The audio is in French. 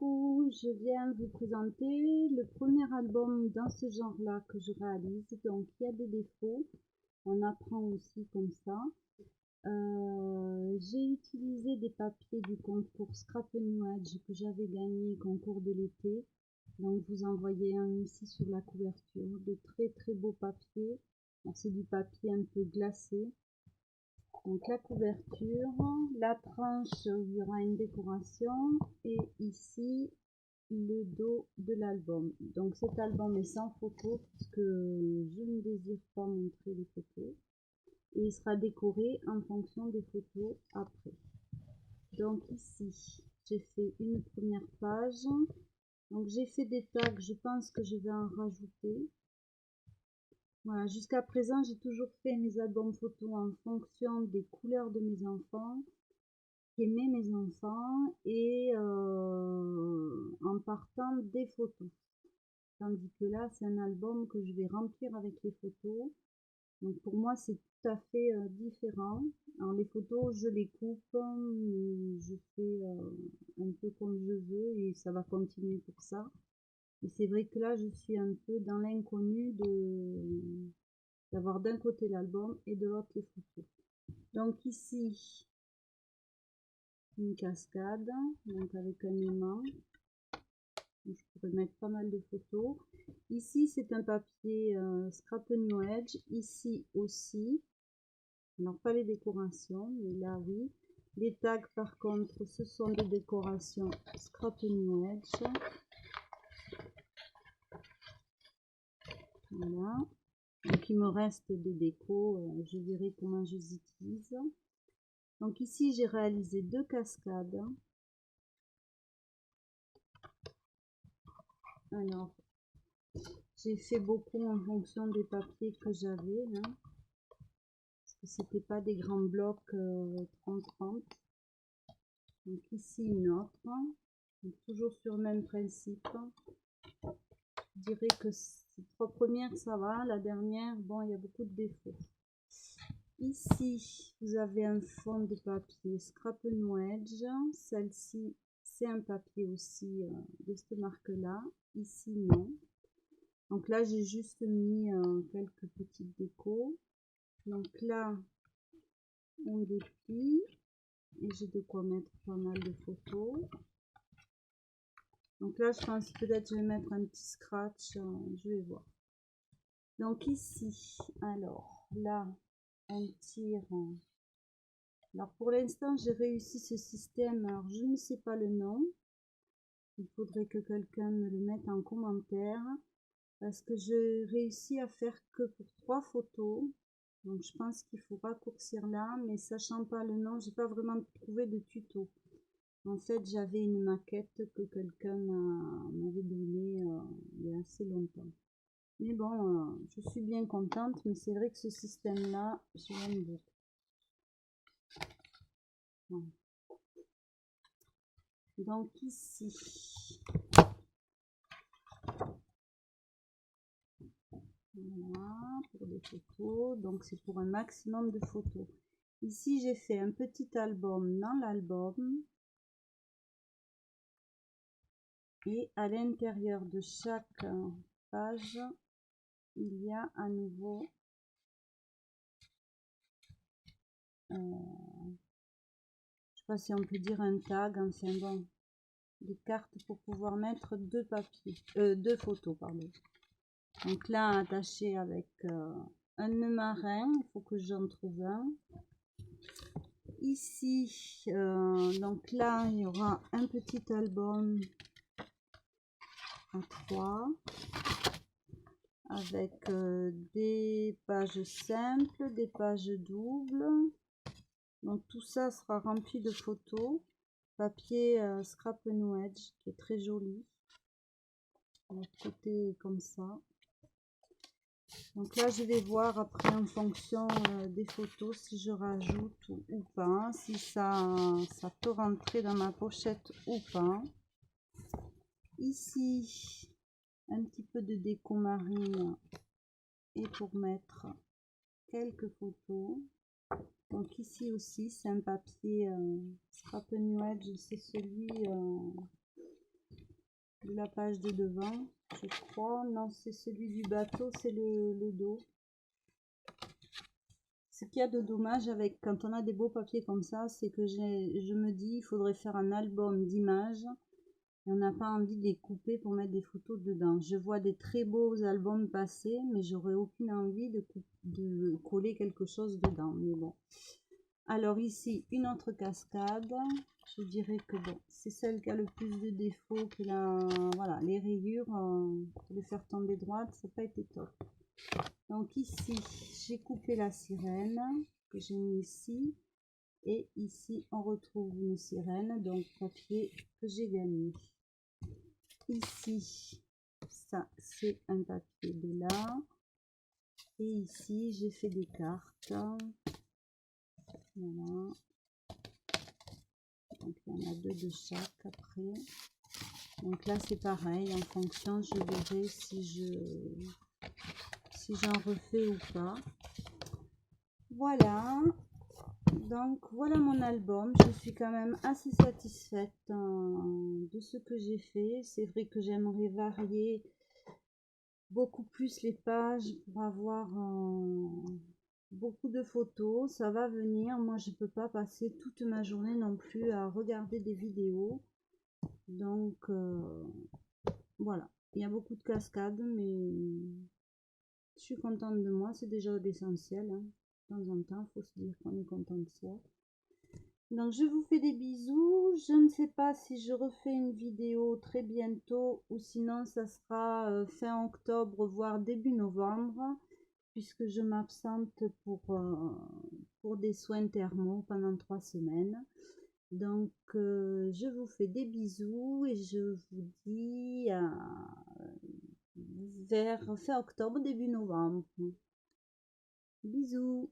Coucou, je viens vous présenter le premier album dans ce genre-là que je réalise. Donc il y a des défauts, on apprend aussi comme ça. J'ai utilisé des papiers du concours Scrap New Edge que j'avais gagné concours de l'été. Donc vous en voyez un ici sur la couverture, de très beaux papiers. C'est du papier un peu glacé. Donc la couverture, la tranche où il y aura une décoration et ici le dos de l'album. Donc cet album est sans photo puisque je ne désire pas montrer les photos et il sera décoré en fonction des photos après. Donc ici j'ai fait une première page. Donc j'ai fait des tags, je pense que je vais en rajouter. Voilà, jusqu'à présent, j'ai toujours fait mes albums photos en fonction des couleurs de mes enfants, qui aimaient mes enfants, et en partant des photos. Tandis que là, c'est un album que je vais remplir avec les photos. Donc pour moi, c'est tout à fait différent. Alors les photos, je les coupe, je fais un peu comme je veux, et ça va continuer pour ça. Et c'est vrai que là, je suis un peu dans l'inconnu d'avoir d'un côté l'album et de l'autre les photos. Donc ici une cascade, donc avec un aimant. Je pourrais mettre pas mal de photos. Ici c'est un papier Scrap New Edge. Ici aussi, alors pas les décorations, mais là oui. Les tags par contre, ce sont des décorations Scrap New Edge. Voilà. Donc il me reste des décos, je verrai comment je les utilise. Donc ici j'ai réalisé deux cascades. Alors j'ai fait beaucoup en fonction des papiers que j'avais, parce que c'était pas des grands blocs 30-30. Donc ici une autre, donc toujours sur le même principe. Je dirais que ces trois premières ça va, la dernière bon, il y a beaucoup de défauts. Ici vous avez un fond de papier Scrap New Edge. Celle-ci c'est un papier aussi de cette marque là. Ici non. Donc là j'ai juste mis quelques petites décos. Donc là on déplie et j'ai de quoi mettre pas mal de photos. Donc là je pense peut-être je vais mettre un petit scratch, je vais voir. Donc ici, alors là on tire. Alors pour l'instant j'ai réussi ce système, alors je ne sais pas le nom, il faudrait que quelqu'un me le mette en commentaire, parce que je réussis à faire que pour 3 photos. Donc je pense qu'il faut raccourcir là, mais sachant pas le nom, j'ai pas vraiment trouvé de tuto. En fait j'avais une maquette que quelqu'un m'avait donnée il y a assez longtemps. Mais bon, je suis bien contente, mais c'est vrai que ce système là, je l'aime beaucoup. Voilà. Donc ici, voilà, pour des photos, donc c'est pour un maximum de photos. Ici j'ai fait un petit album dans l'album, et à l'intérieur de chaque page il y a à nouveau je sais pas si on peut dire un tag, enfin bon, des cartes pour pouvoir mettre deux papiers, deux photos pardon. Donc là attaché avec un nœud marin, il faut que j'en trouve un. Ici donc là il y aura un petit album à 3 avec des pages simples, des pages doubles. Donc tout ça sera rempli de photos. Papier Scrap New Edge qui est très joli. L'autre côté comme ça. Donc là je vais voir après en fonction des photos si je rajoute ou pas, si ça peut rentrer dans ma pochette ou pas. Ici un petit peu de déco marine et pour mettre quelques photos. Donc ici aussi c'est un papier Scrap New Edge, c'est celui de la page de devant, je crois. Non, c'est celui du bateau, c'est le dos. Ce qu'il y a de dommage avec quand on a des beaux papiers comme ça, c'est que je me dis il faudrait faire un album d'images et on n'a pas envie de les couper pour mettre des photos dedans. Je vois des très beaux albums passer, mais j'aurais aucune envie de coller quelque chose dedans. Mais bon. Alors ici, une autre cascade. Je dirais que bon, c'est celle qui a le plus de défauts, que voilà, les rayures, pour les faire tomber droite, ça n'a pas été top. Donc ici, j'ai coupé la sirène que j'ai mis ici. Et ici, on retrouve une sirène, donc papier que j'ai gagné. Ici, ça, c'est un papier de là. Et ici, j'ai fait des cartes. Voilà. Donc, il y en a 2 de chaque après. Donc là, c'est pareil. En fonction, je verrai si j'en refais ou pas. Voilà. Donc voilà mon album. Je suis quand même assez satisfaite de ce que j'ai fait. C'est vrai que j'aimerais varier beaucoup plus les pages pour avoir beaucoup de photos. Ça va venir. Moi, je peux pas passer toute ma journée non plus à regarder des vidéos. Donc voilà. Il y a beaucoup de cascades, mais je suis contente de moi. C'est déjà l'essentiel, hein. De temps en temps, il faut se dire qu'on est content de soi. Donc je vous fais des bisous. Je ne sais pas si je refais une vidéo très bientôt ou sinon ça sera fin octobre voire début novembre, puisque je m'absente pour des soins thermaux pendant 3 semaines. Donc je vous fais des bisous et je vous dis vers fin octobre, début novembre. Bisous.